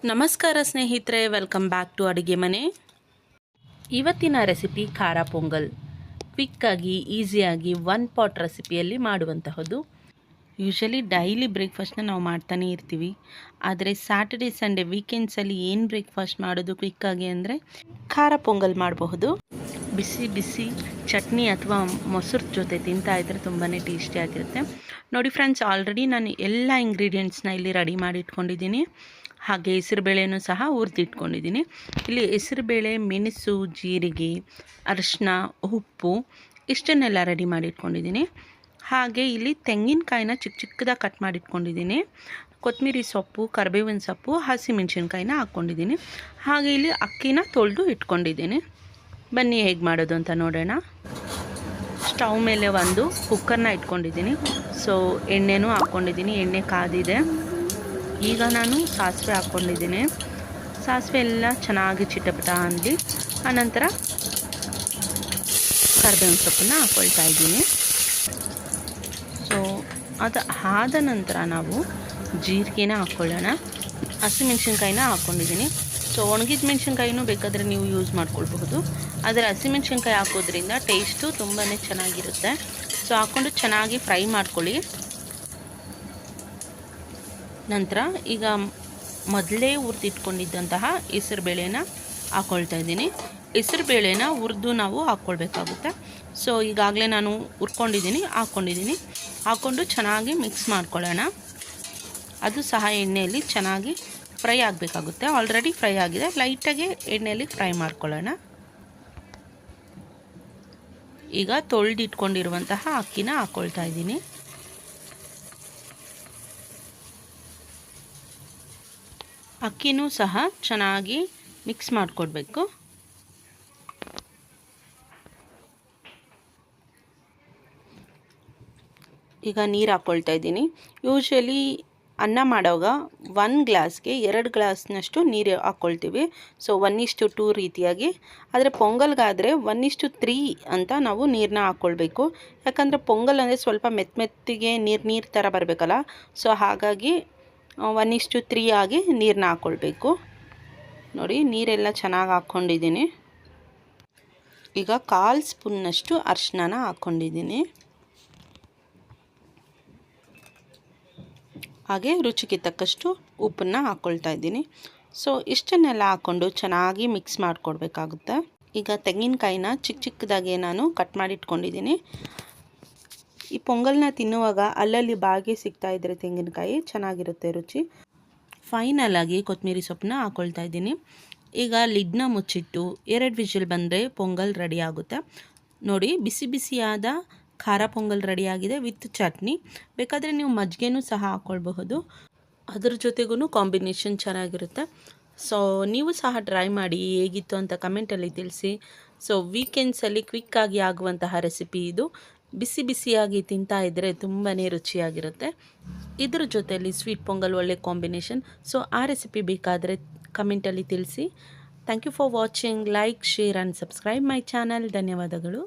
ನಮಸ್ಕಾರ ಸ್ನೇಹಿತರೆ, welcome back to ಅಡುಗೆ ಮನೆ. ಇವತ್ತಿನ ರೆಸಿಪಿ ಖಾರ ಪೊಂಗಲ್. ಕ್ವಿಕ್ಕಾಗಿ ಈಸಿಯಾಗಿ ಒನ್ ಪಾಟ್ ರೆಸಿಪಿಯಲ್ಲಿ ಮಾಡುವಂತಹದ್ದು. ಯೂಶಲಿ ಡೈಲಿ ಬ್ರೇಕ್ಫಾಸ್ಟ್ನ ನಾವು ಮಾಡ್ತಾನೆ ಇರ್ತೀವಿ, ಆದರೆ ಸ್ಯಾಟರ್ಡೆ ಸಂಡೇ ವೀಕೆಂಡ್ಸಲ್ಲಿ ಏನು ಬ್ರೇಕ್ಫಾಸ್ಟ್ ಮಾಡೋದು ಕ್ವಿಕ್ಕಾಗಿ ಅಂದರೆ ಖಾರ ಪೊಂಗಲ್ ಮಾಡಬಹುದು. ಬಿಸಿ ಬಿಸಿ ಚಟ್ನಿ ಅಥವಾ ಮೊಸರು ಜೊತೆ ತಿಂತಾ ಇದ್ದರೆ ತುಂಬಾ ಟೇಸ್ಟಿಯಾಗಿರುತ್ತೆ. ನೋಡಿ ಫ್ರೆಂಡ್ಸ್, ಆಲ್ರೆಡಿ ನಾನು ಎಲ್ಲ ಇಂಗ್ರೀಡಿಯೆಂಟ್ಸ್ನ ಇಲ್ಲಿ ರೆಡಿ ಮಾಡಿ ಇಟ್ಕೊಂಡಿದ್ದೀನಿ. ಹಾಗೆ ಹೆಸರುಬೇಳೆನೂ ಸಹ ಹುರಿದಿಟ್ಕೊಂಡಿದ್ದೀನಿ. ಇಲ್ಲಿ ಹೆಸರುಬೇಳೆ, ಮೆಣಸು, ಜೀರಿಗೆ, ಅರಿಶಿನ, ಉಪ್ಪು ಇಷ್ಟನ್ನೆಲ್ಲ ರೆಡಿ ಮಾಡಿ ಇಟ್ಕೊಂಡಿದ್ದೀನಿ. ಹಾಗೆ ಇಲ್ಲಿ ತೆಂಗಿನಕಾಯಿನ ಚಿಕ್ಕ ಚಿಕ್ಕದಾಗಿ ಕಟ್ ಮಾಡಿ ಇಟ್ಕೊಂಡಿದ್ದೀನಿ. ಕೊತ್ತಂಬರಿ ಸೊಪ್ಪು, ಕರಿಬೇವಿನ ಸೊಪ್ಪು, ಹಸಿಮೆಣಸಿನ್ಕಾಯಿನ ಹಾಕ್ಕೊಂಡಿದ್ದೀನಿ. ಹಾಗೆ ಇಲ್ಲಿ ಅಕ್ಕಿನ ತೊಳೆದು ಇಟ್ಕೊಂಡಿದ್ದೀನಿ. ಬನ್ನಿ ಹೇಗೆ ಮಾಡೋದು ಅಂತ ನೋಡೋಣ. ಸ್ಟವ್ ಮೇಲೆ ಒಂದು ಕುಕ್ಕರ್ನ ಇಟ್ಕೊಂಡಿದ್ದೀನಿ. ಸೊ ಎಣ್ಣೆನೂ ಹಾಕ್ಕೊಂಡಿದ್ದೀನಿ. ಎಣ್ಣೆ ಕಾದಿದೆ. ಈಗ ನಾನು ಸಾಸಿವೆ ಹಾಕ್ಕೊಂಡಿದ್ದೀನಿ. ಸಾಸಿವೆ ಎಲ್ಲ ಚೆನ್ನಾಗಿ ಚಿಟಪಟ ಅಂದು ಆನಂತರ ಕರಿಬೇವಿನ ಸೊಪ್ಪನ್ನು ಹಾಕ್ಕೊಳ್ತಾ ಇದ್ದೀನಿ. ಸೊ ಅದು ಆದ ನಂತರ ನಾವು ಜೀರಿಗೆನ ಹಾಕ್ಕೊಳ್ಳೋಣ. ಹಸಿಮೆಣ್ಸಿನ್ಕಾಯಿನ ಹಾಕ್ಕೊಂಡಿದ್ದೀನಿ. ಸೊ ಒಣಗಿದ ಮೆಣಸಿನ್ಕಾಯಿನೂ ಬೇಕಾದರೆ ನೀವು ಯೂಸ್ ಮಾಡ್ಕೊಳ್ಬಹುದು, ಆದರೆ ಹಸಿಮೆಣ್ಸಿನ್ಕಾಯಿ ಹಾಕೋದ್ರಿಂದ ಟೇಸ್ಟು ತುಂಬಾ ಚೆನ್ನಾಗಿರುತ್ತೆ. ಸೊ ಹಾಕ್ಕೊಂಡು ಚೆನ್ನಾಗಿ ಫ್ರೈ ಮಾಡ್ಕೊಳ್ಳಿ. ನಂತರ ಈಗ ಮೊದಲೇ ಹುರಿದಿಟ್ಕೊಂಡಿದ್ದಂತಹ ಹೆಸರುಬೇಳೆನ ಹಾಕ್ಕೊಳ್ತಾ ಇದ್ದೀನಿ. ಹೆಸರುಬೇಳೆನ ಹುರಿದು ನಾವು ಹಾಕ್ಕೊಳ್ಬೇಕಾಗುತ್ತೆ. ಸೊ ಈಗಾಗಲೇ ನಾನು ಹುರ್ಕೊಂಡಿದ್ದೀನಿ, ಹಾಕ್ಕೊಂಡು ಚೆನ್ನಾಗಿ ಮಿಕ್ಸ್ ಮಾಡ್ಕೊಳ್ಳೋಣ. ಅದು ಸಹ ಎಣ್ಣೆಯಲ್ಲಿ ಚೆನ್ನಾಗಿ ಫ್ರೈ ಆಗಬೇಕಾಗುತ್ತೆ. ಆಲ್ರೆಡಿ ಫ್ರೈ ಆಗಿದೆ, ಲೈಟಾಗಿ ಎಣ್ಣೆಯಲ್ಲಿ ಫ್ರೈ ಮಾಡ್ಕೊಳ್ಳೋಣ. ಈಗ ತೊಳೆದಿಟ್ಕೊಂಡಿರುವಂತಹ ಅಕ್ಕಿನ ಹಾಕ್ಕೊಳ್ತಾ ಇದ್ದೀನಿ. ಅಕ್ಕಿನೂ ಸಹ ಚೆನ್ನಾಗಿ ಮಿಕ್ಸ್ ಮಾಡಿಕೊಡ್ಬೇಕು. ಈಗ ನೀರು ಹಾಕ್ಕೊಳ್ತಾ ಇದ್ದೀನಿ. ಯೂಶ್ವಲಿ ಅನ್ನ ಮಾಡುವಾಗ 1 ಗ್ಲಾಸ್ಗೆ 2 ಗ್ಲಾಸ್ನಷ್ಟು ನೀರು ಹಾಕ್ಕೊಳ್ತೀವಿ. ಸೊ 1:2 ರೀತಿಯಾಗಿ. ಆದರೆ ಪೊಂಗಲ್ಗಾದರೆ 1:3 ಅಂತ ನಾವು ನೀರನ್ನ ಹಾಕ್ಕೊಳ್ಬೇಕು. ಯಾಕಂದರೆ ಪೊಂಗಲ್ ಅಂದರೆ ಸ್ವಲ್ಪ ಮೆತ್ತಿಗೆ ನೀರು ಥರ ಬರಬೇಕಲ್ಲ. ಸೊ ಹಾಗಾಗಿ 1:3 ಆಗಿ ನೀರನ್ನ ಹಾಕ್ಕೊಳ್ಬೇಕು. ನೋಡಿ, ನೀರೆಲ್ಲ ಚೆನ್ನಾಗಿ ಹಾಕ್ಕೊಂಡಿದ್ದೀನಿ. ಈಗ 1/4 ಸ್ಪೂನ್ನಷ್ಟು ಅರಿಶಿನ ಹಾಕ್ಕೊಂಡಿದ್ದೀನಿ. ಹಾಗೆ ರುಚಿಗೆ ತಕ್ಕಷ್ಟು ಉಪ್ಪನ್ನು ಹಾಕ್ಕೊಳ್ತಾ ಇದ್ದೀನಿ. ಸೊ ಇಷ್ಟನ್ನೆಲ್ಲ ಹಾಕ್ಕೊಂಡು ಚೆನ್ನಾಗಿ ಮಿಕ್ಸ್ ಮಾಡಿಕೊಡ್ಬೇಕಾಗುತ್ತೆ. ಈಗ ತೆಂಗಿನಕಾಯಿನ ಚಿಕ್ಕ ಚಿಕ್ಕದಾಗಿ ನಾನು ಕಟ್ ಮಾಡಿ ಇಟ್ಕೊಂಡಿದ್ದೀನಿ. ಈ ಪೊಂಗಲ್ನ ತಿನ್ನುವಾಗ ಅಲ್ಲಲ್ಲಿ ಬಾಗಿ ಸಿಗ್ತಾ ಇದ್ದರೆ ತೆಂಗಿನಕಾಯಿ ಚೆನ್ನಾಗಿರುತ್ತೆ ರುಚಿ. ಫೈನಲ್ ಆಗಿ ಕೊತ್ತಂಬರಿ ಸೊಪ್ಪನ್ನ ಹಾಕ್ಕೊಳ್ತಾ ಇದ್ದೀನಿ. ಈಗ ಲಿಡ್ನ ಮುಚ್ಚಿಟ್ಟು 2 ವಿಷಲ್ ಬಂದರೆ ಪೊಂಗಲ್ ರೆಡಿ ಆಗುತ್ತೆ. ನೋಡಿ, ಬಿಸಿ ಬಿಸಿಯಾದ ಖಾರ ಪೊಂಗಲ್ ರೆಡಿಯಾಗಿದೆ ವಿತ್ ಚಟ್ನಿ. ಬೇಕಾದರೆ ನೀವು ಮಜ್ಜಿಗೆನೂ ಸಹ ಹಾಕ್ಕೊಳ್ಬಹುದು, ಅದ್ರ ಜೊತೆಗೂ ಕಾಂಬಿನೇಷನ್ ಚೆನ್ನಾಗಿರುತ್ತೆ. ಸೊ ನೀವು ಸಹ ಟ್ರೈ ಮಾಡಿ, ಹೇಗಿತ್ತು ಅಂತ ಕಮೆಂಟಲ್ಲಿ ತಿಳಿಸಿ. ಸೊ ವೀಕೆಂಡ್ಸಲ್ಲಿ ಕ್ವಿಕ್ಕಾಗಿ ಆಗುವಂತಹ ರೆಸಿಪಿ ಇದು. ಬಿಸಿ ಬಿಸಿಯಾಗಿ ತಿಂತಾ ಇದ್ದರೆ ತುಂಬಾ ರುಚಿಯಾಗಿರುತ್ತೆ. ಇದ್ರ ಜೊತೆಯಲ್ಲಿ ಸ್ವೀಟ್ ಪೊಂಗಲ್ ಒಳ್ಳೆ ಕಾಂಬಿನೇಷನ್. ಸೊ ಆ ರೆಸಿಪಿ ಬೇಕಾದರೆ ಕಮೆಂಟಲ್ಲಿ ತಿಳಿಸಿ. Thank you for watching. Like, share and subscribe my channel. ಧನ್ಯವಾದಗಳು.